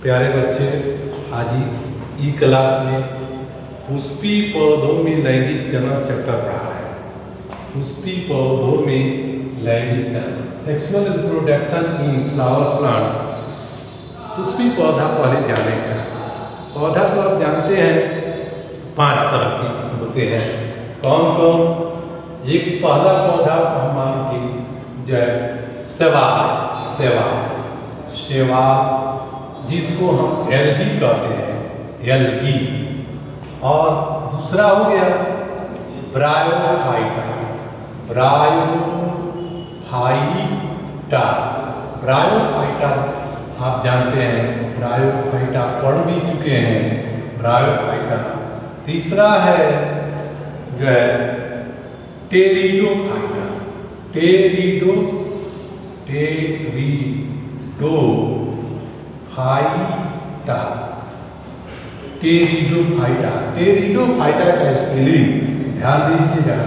प्यारे बच्चे, आज ई क्लास में पुष्पी पौधों में लैंगिक जनन चैप्टर पढ़ा है। पुष्पी पौधों में लैंगिक जनन, sexual reproduction in flower plant. Pushpi पौधा पहले जाने का। पौधा तो आप जानते हैं 5 तरह के होते हैं। कौन कौन? एक पहला पौधा हम मानते जो है सेवा, जिसको हम एल्गी कहते हैं, एल्गी। और दूसरा हो गया ब्रायोफाइटा। आप जानते हैं, ब्रायोफाइटा पढ़ भी चुके हैं, ब्रायोफाइटा। तीसरा है जो है टेरिडोफाइटा। टेरिडोफाइटा का स्पेलिंग ध्यान दीजिएगा,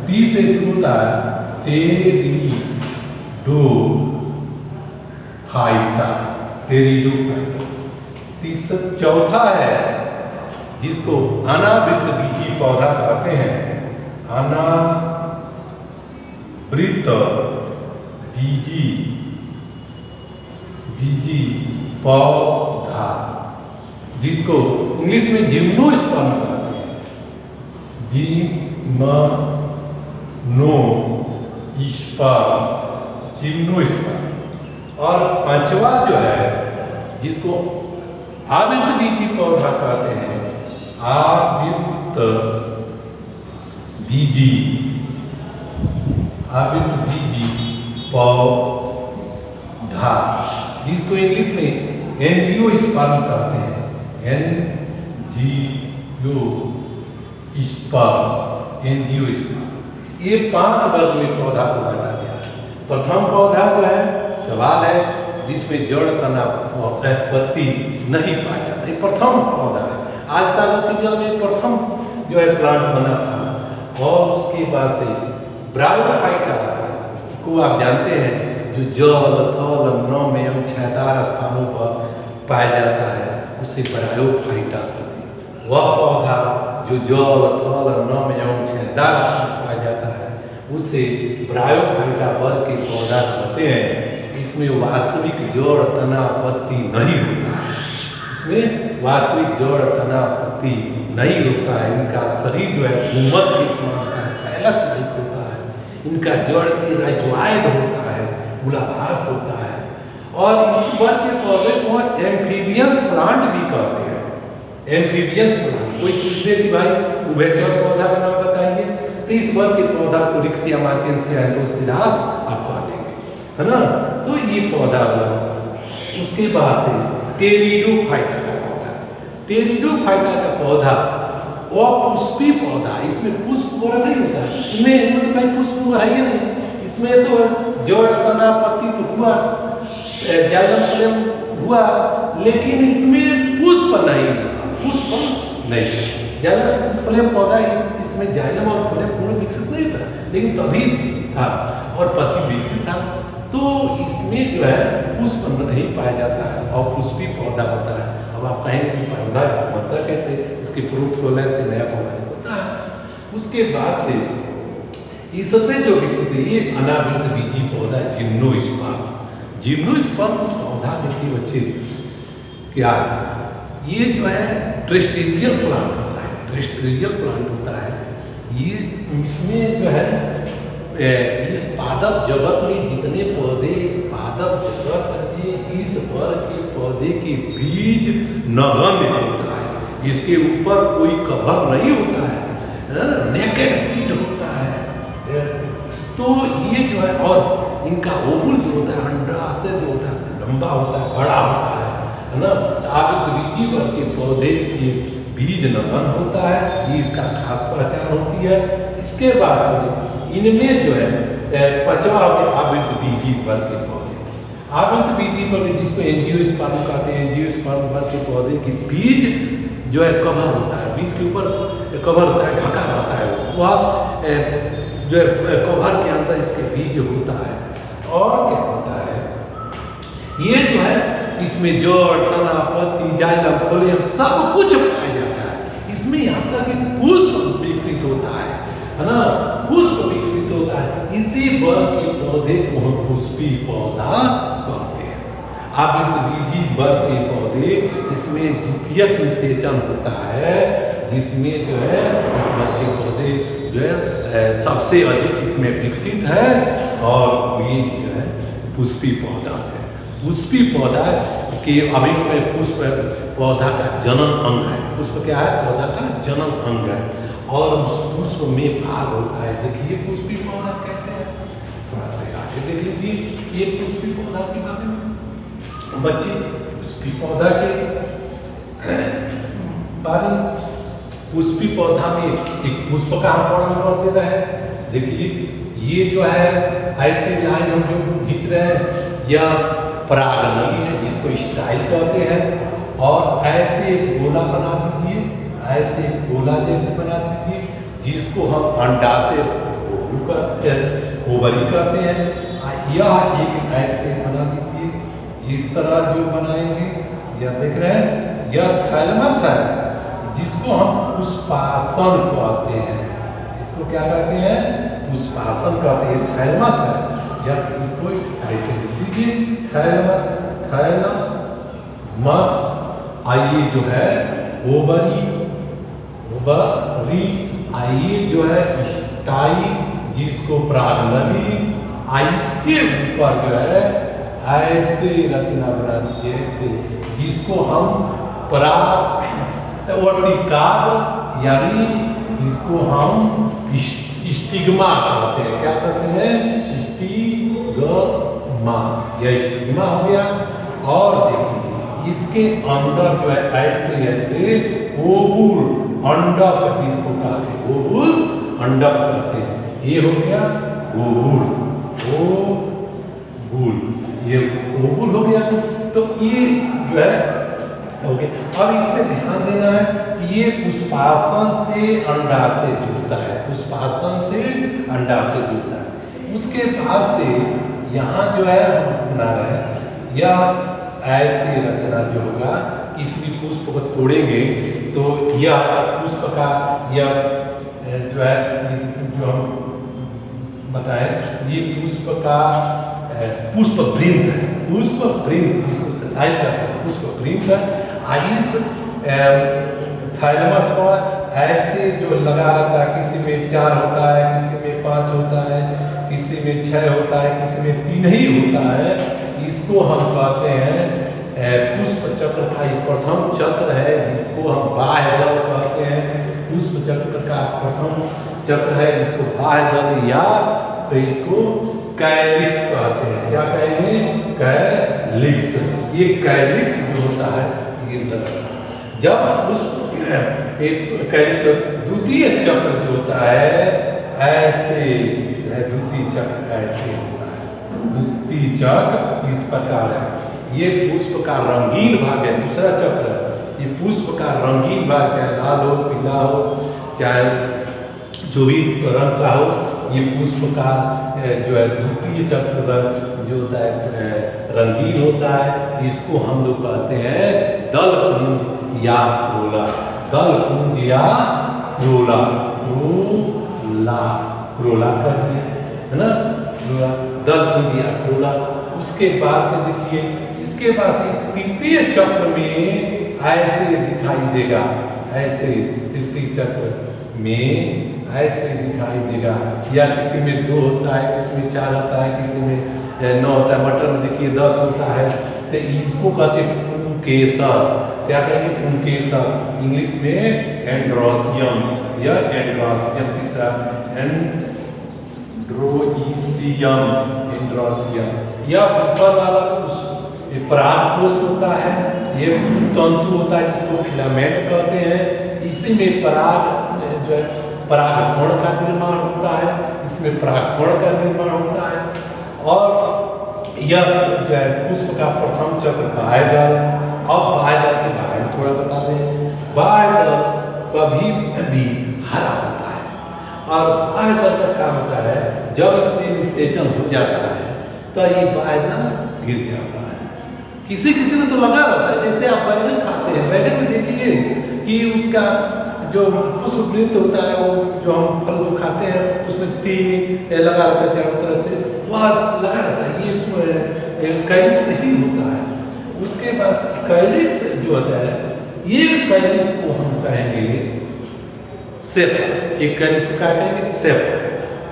टी से शुरू होता है, टेरिडोफाइटा। चौथा है जिसको अनावृतबीजी पौधा कहते हैं, अनावृतबीजी पौधा, जिसको इंग्लिश में जिम्नोस्पर्म कहते हैं, जिम्नोस्पर्म। और पांचवा जो है जिसको आवृतबीजी पौधा कहते हैं, आवृतबीजी पौधा, जिसको इंग्लिश में एंजियोस्पर्म कहते हैं, एंजियोस्पर्म। ये 5 वर्ग में पौधा को बांटा गया। प्रथम पौधा जो है सवाल है, जिसमें जड़ तना पत्ती नहीं पाया जाता, ये प्रथम पौधा है। आज सागर के जल में प्रथम जो है प्लांट बना था। और उसके बाद से ब्रायोफाइटा को आप जानते हैं, जो जल थल नम में एवं छायादार स्थानों पर पाया जाता है, उसे ब्रायोफाइटा कहते हैं। वह पौधा जो जल थल नम एवं छायादार स्थान पाया जाता है, उसे ब्रायोफाइटा वर्ग के पौधा कहते हैं। इसमें वास्तविक जड़ तना पत्ती नहीं होता है, इनका शरीर जो है घूमत के समान का है, कैलस लाइक होता है। इनका जड़ इराजॉइड होता है, मूलाभास होता है। और इस वर्ग के पौधे को एम्फीबियंस प्लांट भी कहते हैं, एम्फीबियंस प्लांट। कोई पूछ दे कि भाई उभयचर पौधा का नाम बताइए, तो इस वर्ग के पौधा को रिक्सिया मार्केंसिया एंथोसिलास आप कह देंगे, है ना। तो ये पौधा हुआ। उसके बाद से टेरिडोफाइटा का पौधा अपुष्पी पौधा, इसमें पुष्प वगैरह नहीं होता है, इनमें तो भाई पुष्प वगैरह है नहीं। इसमें तो जड़ तना पत्ती तो हुआ, जाइलम फूलेम हुआ, लेकिन इसमें पुष्प नहीं। जाइलम फूलेम पौधा, इसमें जाइलम और फूलेम पूर्ण विकसित नहीं था, लेकिन तभी था और पत्ती विकसित था। तो इसमें जो है पुष्प नहीं पाया जाता है और पुष्पी पौधा होता है। अब आप कहेंगे कि पौधा होता कैसे, इसके फ्रूट खोलने से नया पौधा होता है। उसके बाद से इससे जो विकसित है, ये अनावृतबीजी पौधा जिम्नोस्पर्म पौधा। देखिए बच्चे क्या है, ये जो है टेरेस्ट्रियल प्लांट होता है। ये इसमें जो है इस पादप जगत में जितने पौधे, इस पादप जगत में इस वर्ग के पौधे के बीज नगण्य होता है। इसके ऊपर कोई कवर नहीं होता है, नेकेड सीड होता है। तो ये जो है, और इनका ओवुल जो होता है, अंडाशय जो होता है, लंबा होता है, बड़ा होता है ना। आवृतबीजी वर्ग के पौधे के बीज नगण्य होता है, ये इसका खास पहचान होती है। इसके बाद से इनमें जो है 5वां आवृतबीजी वर्ग के पौधे, जिसको एंजियोस्पर्म कहते हैं। एंजियोस्पर्म वर्ग के पौधे के बीज जो है कवर होता है, बीज के ऊपर कवर होता है, ढका रहता है। वो आप जो है कवर के अंदर इसके बीज होता है। और क्या होता है, ये जो है इसमें जड़, तना, पत्ती, जाइलम, फोलियम सब कुछ पाया जाता है। इसमें यहाँ तक कि पुष्प विकसित होता है ना, पुष्प विकसित होता है। इसी वर्ग के पौधे को हम पुष्पी पौधा कहते हैं। आवृतबीजी वर्ग के पौधे, इसमें द्वितीयक निषेचन होता है, जिसमें जो है इस वर्ग के पौधे जो है सबसे अधिक इसमें विकसित है, और ये जो है पुष्पी पौधा है। पुष्पी पौधा के अभी पुष्प पौधा का जनन अंग है। पुष्प क्या है? पौधा का जनन अंग है, और उस पुष्प में भाग होता है। देखिए पुष्पी पौधा कैसे है, थोड़ा सा आगे देख लीजिए। ये पुष्पी पौधा के बारे में बच्चे, पुष्पी पौधा के बारे में, पुष्पी पौधा में एक पुष्प का हम वर्णन कर दे रहे हैं। देखिए ये जो है ऐसे लाइन हम जो खींच रहे हैं, यह परागनली है, जिसको स्टाइल कहते हैं। और ऐसे गोला बना दीजिए, ऐसे गोला जैसे बना दीजिए, जिसको हम अंडा से ओवरी कहते हैं। यह एक ऐसे बना दीजिए, इस तरह जो बनाएंगे, यह देख रहे हैं, यह थैलमस है, जिसको हम पुष्पासन कहते हैं। इसको क्या कहते हैं? पुष्पासन कहते हैं। थैलमस है, या इसको ऐसे लिख दीजिए, थैलमस, थैलमस। आइए जो है ओवरी, ओवरी। आइए जो है स्टाई, जिसको प्रागनली। इसके ऊपर जो है ऐसे रचना बना दीजिए, ऐसे, जिसको हम वर्तिकाग्र, यानी इसको हम स्टिग्मा कहते हैं। क्या कहते हैं? स्टिग्मा, यह स्टिग्मा हो गया। और देखिए इसके अंदर जो है ऐसे ऐसे ओवुल, अंडक, जिसको कहते हैं ओवुल, अंडक कहते हैं। ये हो गया ओवुल, ओवुल, ये ओवुल हो गया। तो ये जो है हो गया। अब इसमें ध्यान देना है कि ये पुष्पासन से अंडा से जुड़ता है, पुष्पासन से अंडा से जुड़ता है। उसके बाद से यहाँ जो है हम बना रहे हैं, यह ऐसे रचना जो होगा, किसी पुष्प को तोड़ेंगे तो यह पुष्प का, यह जो है जो हम बताएं, ये पुष्प का पुष्प वृंत है, पुष्प वृंत, जिसको ससाइल करते हैं, पुष्प वृंत है। इस थैलमस पर ऐसे जो लगा रहता है, किसी में 4 होता है, किसी में 5 होता है, किसी में 6 होता है, किसी में 3 ही होता है। इसको हम कहते हैं पुष्प चक्र का प्रथम चक्र है, जिसको हम बाह्य दल कहते हैं। पुष्प चक्र का प्रथम चक्र है, जिसको बाह्य दल, या तो इसको कैलिक्स कहते हैं। क्या कहेंगे? कैलिक्स। ये कैलिक्स जो होता है, ये जब पुष्प एक कैलिक्स, द्वितीय चक्र जो होता है ऐसे, द्वितीय चक्र ऐसे होता है। द्वितीय चक्र इस प्रकार है। ये पुष्प का रंगीन भाग है, दूसरा चक्र है। ये पुष्प का रंगीन भाग, चाहे लाल हो, पीला हो, चाहे जो भी रंग का हो, ये पुष्प का जो है द्वितीय चक्र जो होता है रंगीन होता है। इसको हम लोग कहते हैं दल पुंज या क्रोला, दल पुंज या क्रोला, क्रोला, क्रोला कहते हैं, है ना, क्रोला, दल पुंज या क्रोला। उसके बाद से देखिए, इसके बाद से तृतीय चक्र में ऐसे दिखाई देगा, ऐसे तृतीय चक्र में ऐसे दिखाई देगा, या किसी में 2 होता है, किसी में 4 होता है, किसी में 9 होता है। मटर में देखिए 10 होता है। तो इसको कहते हैं पुंकेसर। क्या कहेंगे? पुंकेसर। इंग्लिश में एंड्रोसियम, या एंड्रोसियम। तीसरा एंड्रोइसियम, एंड्रोसियम। यह ऊपर वाला पुष्प, ये परागकोश होता है, ये तंतु होता है, जिसको फिलामेंट कहते हैं। इसी में पराग जो है, परागकण का निर्माण होता है, इसमें परागकण का निर्माण होता है। और यह जो है पुष्प का प्रथम चक्र बाह्य दल। अब बाह्य दल के बारे में थोड़ा बता दें। बाह्य दल कभी भी हरा होता है, और बाह्य दल का काम होता है, जब इसमें निषेचन हो जाता है तो ये बाह्य दल गिर जाता है। किसी किसी में तो लगा रहता है, जैसे आप बैगन खाते हैं, बैगन में देखिए कि उसका जो पुष्पवृत्त होता है, वो जो हम फल जो खाते हैं उसमें तीन लगा रहता है चारों तरह से, वह लगा रहता है, ये कैलिक्स ही होता है। उसके बाद कैलिक्स जो होता है, ये कैलिक्स को हम कहेंगे सेप, एक कैलिक्स को क्या कहेंगे सेप,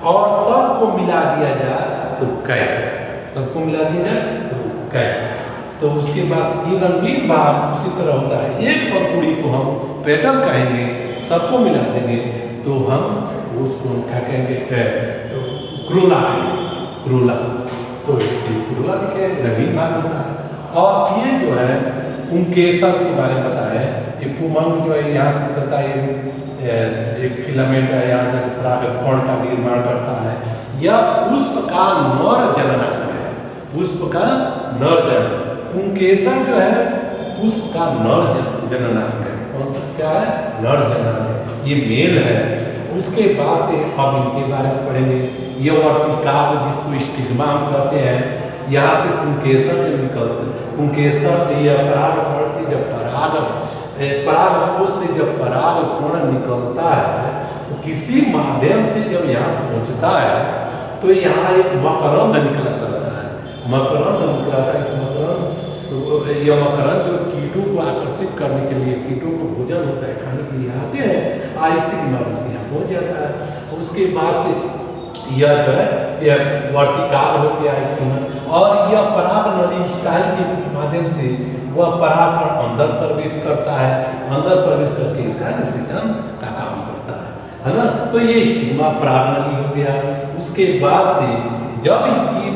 और सबको मिला दिया जाए तो कैलिक्स, सबको मिला दिया जाए तो कैलिक्स। तो उसके बाद ये रंगीन भाग उसी तरह होता है, एक पंखुड़ी को हम पेटल कहेंगे, सबको मिला देंगे तो हम उसको क्या कहेंगे क्रोला, क्रोला। तो क्रोला के रंगीन भाग होता है। और ये जो है पुंकेसर के बारे में बताया है, ये पुमंग जो है यहाँ से करता है, एक फिलामेंट है यहाँ जब परागकण का निर्माण करता है। यह पुष्प का नर जननांग है, पुष्प का नर जननांग। पुंकेसर जो है पुष्प का नर जननांग है। कौन सा क्या है? नर जननांग है, ये मेल है। उसके बाद से अब इनके बारे में पढ़ेंगे। ये वर्तिकाल जिसको स्टिग्मा हम कहते हैं, यहाँ से पुंकेसर जब निकलते हैं, पुंकेसर यह परागकण से जब परागकोश से जब परागकण निकलता है तो किसी माध्यम से जब यहाँ पहुँचता है तो यहाँ एक मकरंद निकला करता है, मकरंद निकला था। इस मकरंद यह मकरंद जो कीटों को आकर्षित करने के लिए, कीटों को भोजन होता है खाने के लिए आते हैं, आइसी की माध्यम से यहाँ पहुँच जाता है। उसके बाद से यह जो है यह वर्तिकाल हो गया इसमें, और यह पराग नली स्टाइल के माध्यम से वह परागकण अंदर प्रवेश करता है, अंदर प्रवेश करके इसका निषेचन का काम करता है ना। तो ये स्टिग्मा पराग नली हो गया। उसके बाद से जब ये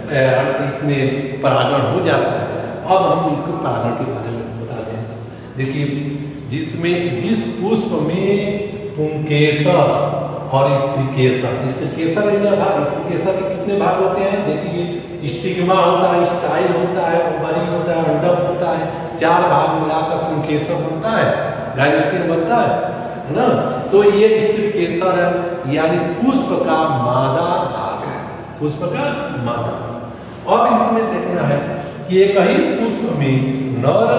इसमें परागण हो जाता है, अब हम इसको परागण के बारे में बताते हैं। देखिए, जिस पुष्प में पुंकेसर और स्त्रीकेसर भाग, स्त्रीकेसर के कितने भाग होते हैं? देखिए, स्टिग्मा होता है, स्टाइल होता है, ओवरी होता है, अंडक होता है, 4 भाग मिलाकर पुंकेसर बनता है, गाइनोस्फीयर बनता है ना। तो ये स्त्रीकेसर है, यानी पुष्प का मादा भाग है, पुष्प का मादा। अब इसमें देखना है कि एक ही पुष्प में नर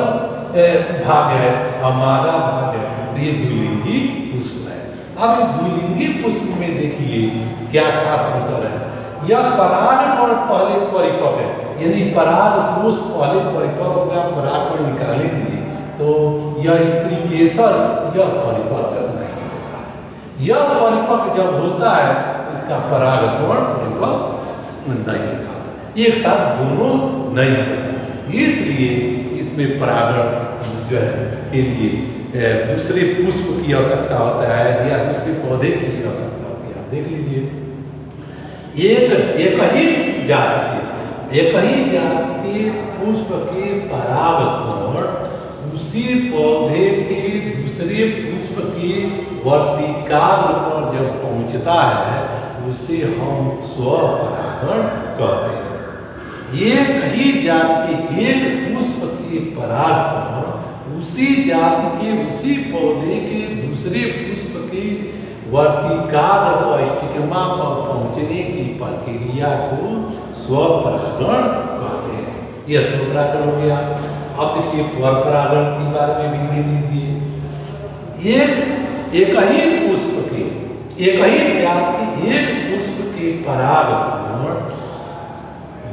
भाग है और मादा भाग है, तो ये द्विलिंगी पुष्प है। अब इस द्विलिंगी पुष्प में देखिए क्या खास अंतर है। यह परागकण पहले परिपक्व है, यानी पराग कोश पहले परिपक्व हो गया परागकण निकालने के लिए, तो यह स्त्रीकेसर यह परिपक्व नहीं होता। यह परिपक्व जब होता है इसका परागकण परिपक्व नहीं होता, एक साथ दोनों नहीं होता। इसलिए इसमें परागण जो है के लिए दूसरे पुष्प की आवश्यकता होता है या दूसरे पौधे की आवश्यकता होती है। आप देख लीजिए, एक ही जात के पुष्प के परागकण उसी पौधे के दूसरे पुष्प के वर्तिकाल पर जब पहुंचता है उसे हम स्वपरागण कहते हैं। एक ही जात के एक पुष्प के परागकण उसी जाति के उसी पौधे के दूसरे पुष्प के वर्तिकाल पर स्टिग्मा पर पहुंचने की प्रक्रिया को स्वपरागण कहते हैं। यह स्वपरागण हो गया। अब देखिए परपरागण के बारे में भी देख लीजिए। एक ही पुष्प के, एक ही जात के एक पुष्प के परागकण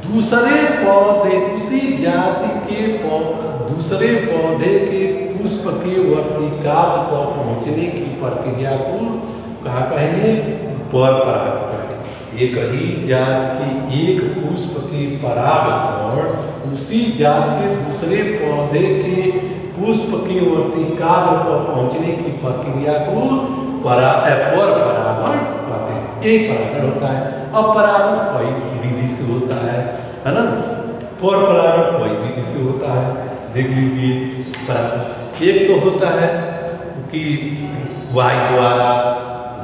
दूसरे पौधे, उसी जाति के दूसरे पौधे के पुष्प के वर्तिकाल पर पहुंचने की प्रक्रिया को कहा कहेंगे? परपरागण कहेंगे। एक ही जात के एक पुष्प के परागकण उसी जात के दूसरे पौधे के पुष्प के वर्तिकाल पर पहुंचने की प्रक्रिया को परपरागण कहते हैं। एक परागण होता है। अब परागण कई विधि से होता है ना। परपरागण कई विधि से होता है। देख लीजिए, एक तो होता है कि वायु द्वारा,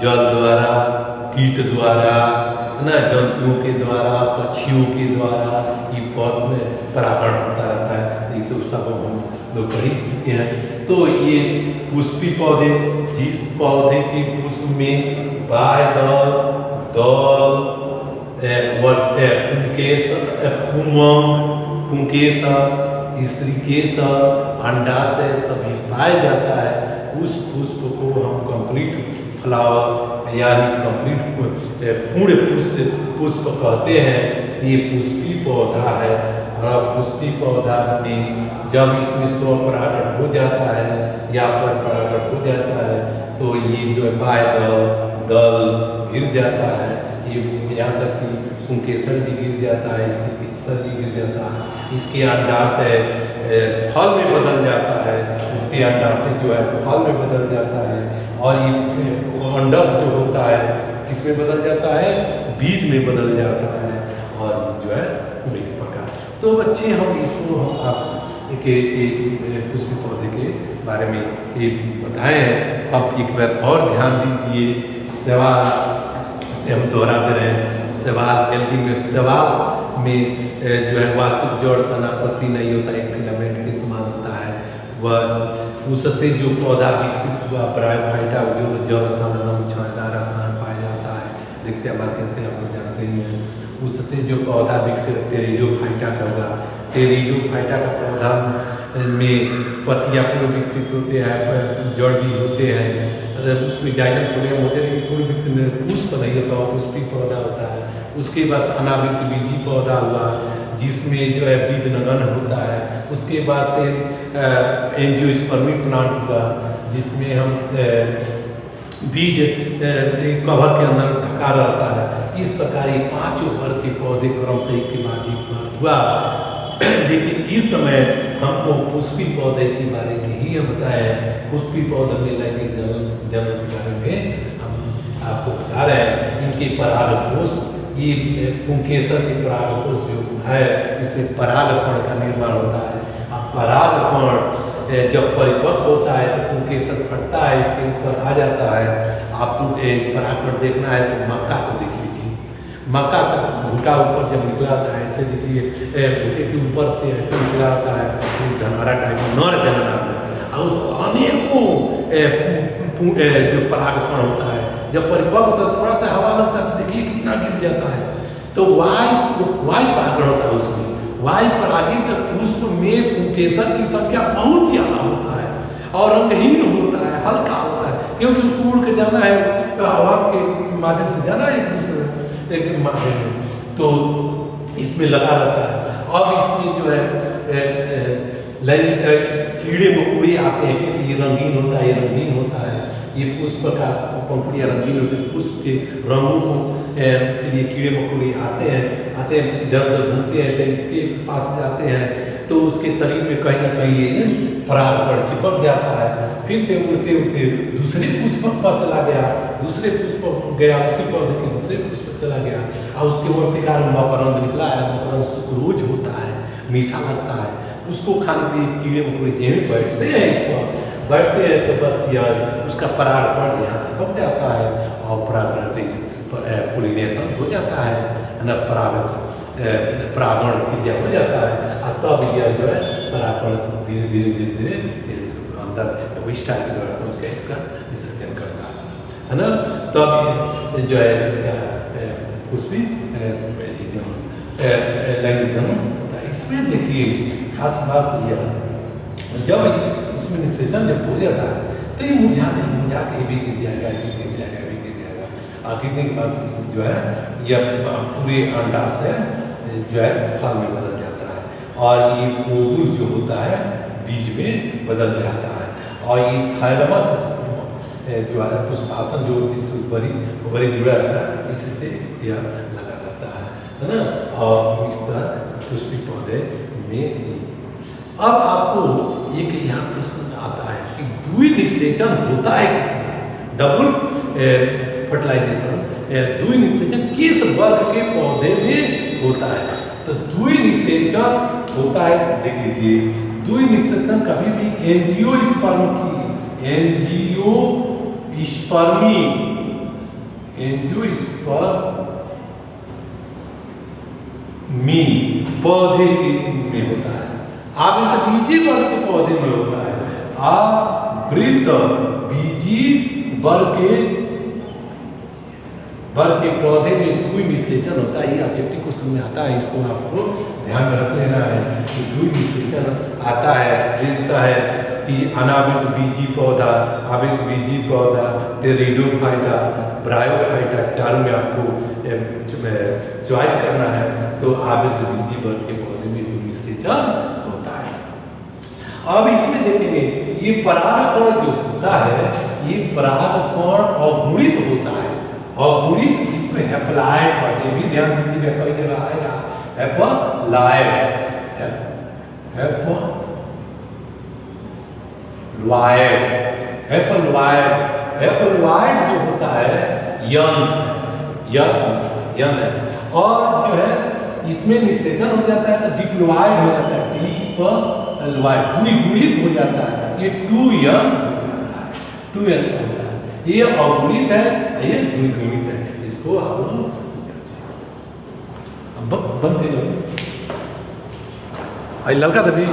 जल द्वारा, कीट द्वारा, ना जंतुओं के द्वारा, पक्षियों के द्वारा ये पौध में परागण होता रहता है। ये तो सब हम लोग कही चुके हैं। तो ये पुष्पी पौधे, जिस पौधे के पुष्प में बाह्यदल, दल, पुंकेसर, पुमंग, पुंकेसर, स्त्रीकेसर, अंडाशय सभी पाया जाता है। उस पुष्प को हम कंप्लीट फ्लावर यानी कंप्लीट पूर्ण पुष्प कहते हैं। ये पुष्पी पौधा है और पुष्पी पौधा में जब इसमें स्वपरागण हो जाता है या पर परागण हो जाता है तो ये जो है बाह्य दल गिर जाता है। ये यहाँ तक कि पुंकेसर भी गिर जाता है, स्त्रीकेसर भी गिर जाता है। इसके अंडाशय फल में बदल जाता है, इसके अंडाशय जो है फल में बदल जाता है और ये अंडक जो होता है किसमें बदल जाता है, बीज में बदल जाता है और जो है इस प्रकार। तो बच्चे हम इसको हम आप एक पुष्पी पौधे के बारे में ये बताए हैं। अब एक बार और ध्यान दीजिए, सवाल से हम दोहरा दे रहे हैं। सवाल एल्गी में सवाल में जो है वास्तविक जड़ तना पत्ती नहीं होता, एक फिलामेंट के समान होता है। वह उससे जो पौधा विकसित हुआ ब्रायोफाइटा जो जड़ तना नम छायादार स्थान पाया जाता है, रिक्सिया मार्केट से आप लोग जानते ही हैं। उससे जो पौधा विकसित टेरिडोफाइटा का हुआ, टेरिडोफाइटा का पौधा में पत्तियाँ पूर्व विकसित होते हैं, जड़ भी होते हैं, उसमें जाइलम फोलियम होते हैं, लेकिन पूर्व विकसित में पुष्प नहीं होता और पुष्पी पौधा होता है। उसके बाद अनावृत बीजी पौधा हुआ जिसमें जो है बीज नगन होता है। उसके बाद से एंजियोस्पर्मी प्लांट हुआ जिसमें हम बीज कवर के अंदर ढका रहता है। इस प्रकार ये पांचों वर्ग के पौधे क्रम से एक के बाद एक बार हुआ। लेकिन इस समय हमको पुष्पी पौधे के बारे में ही हम बताए। पुष्पी पौधे में लैंगिक जन्म के बारे में हम आपको बता रहे हैं। इनके परागकोश, ये पुंकेसर के परागकोश जो है इसमें परागकण का निर्माण होता है। अब परागकण जब परिपक्व होता है तो पुंकेसर फटता है, इसके ऊपर आ जाता है। आपको परागकण देखना है तो मक्का को देख लीजिए। मक्का का भूटा ऊपर जब निकला आता है ऐसे देखिए, भूटे के ऊपर से ऐसे निकला आता है धनहरा टाइप नर जनना और अनेकों जो परागकण होता है जब परिपक्व होता है थोड़ा सा हवा लगता है तो देखिए कितना गिर जाता है। तो वाई परागण होता है उसमें। वाई परागित पुष्प में पुंकेसर की संख्या बहुत ज़्यादा होता है और रंगहीन होता है, हल्का होता है, क्योंकि उसको उड़ के जाना है, हवा के माध्यम से जाना है एक दूसरे एक माध्यम में, तो इसमें लगा रहता है। अब इसमें जो है कीड़े मकोड़े आते हैं क्योंकि ये रंगीन होता है, ये रंगीन होता है। ये पुष्प का पंखुड़ियाँ रंगीन होती है, पुष्प के रंगों को के लिए कीड़े मकोड़े आते हैं इधर उधर घूमते हैं तो इसके पास जाते हैं तो उसके शरीर में कहीं ना कहीं ये परागकण चिपक जाता है। फिर से उड़ते उड़ते दूसरे पुष्प पर चला गया, दूसरे पुष्प गया, उसी पौधे के दूसरे पुष्प चला गया और उसके वर्तिकार मकरंद निकला है। मकरंद सुक्रोज होता है, मीठा लगता है, उसको खाने के लिए कीड़े मकोड़े जेब बैठते हैं, इस पर बैठते हैं तो बस यह उसका परागकण यहाँ चिपक जाता है और परागण पोलिनेशन हो जाता है ना, परागण क्रिया हो जाता है और तब यह जो है परागण धीरे धीरे धीरे धीरे अंदर विष्ठा के द्वारा उसका इसका विसर्जन करता है ना। तब जो है इसका पुष्पी लैंगिक जन्म होता है। इसमें देखिए खास बात यह, जब इसमें निषेचन जब हो जाता है तो ये मुझा के भी गिर जाएगा, भी गिर जाएगा, भी गिर जाएगा। गिरने के बाद जो है यह पूरे अंडाशय जो है फल में बदल जाता है और ये ओवुल जो होता है बीज में बदल जाता है और ये थायरमस जो है पुष्पासन जो जिससे ऊपरी जुड़ा रहता है इससे यह लगा रहता है ना। और इस तरह पुष्पी पौधे में अब आपको एक यहाँ प्रश्न आता है कि द्वि निषेचन होता है किसमें, डबल फर्टिलाइजेशन द्वि निषेचन किस वर्ग के पौधे में होता है। तो द्वि निषेचन होता है, देख लीजिए द्वि निषेचन कभी भी एंजियोस्पर्म पौधे में होता है। आवृत बीजी वर्ग के पौधे में होता है। आवृत बीजी वर्ग के बर के पौधे में द्वि निषेचन होता है। ये ऑब्जेक्टिव क्वेश्चन में आता है, इसको आपको ध्यान में रख लेना है कि द्वि निषेचन आता है, देता है कि अनावृत बीजी पौधा, आवृत बीजी पौधा, टेरिडोफाइटा, ब्रायोफाइटा, चारों में आपको चॉइस करना है। तो आवृत बीजी बर के पौधे में द्वि निषेचन होता है। अब इसमें देखेंगे ये परागकण जो होता है, ये परागकण अगुणित होता है। अगुणित इसमें हैप्लॉइड पढ़ते भी ध्यान दीजिएगा, कई जगह आएगा हैप्लॉइड, हैप्लॉइड जो होता है यंग है। और जो है इसमें निषेचन हो जाता है तो डिप्लॉइड हो जाता है, डिप्लॉइड द्विगुणित हो जाता है। ये टू यंग होता है। ये अगुणित है, ये द्विगुणित है। इसको हम लोग बंद कर लो। लड़का तभी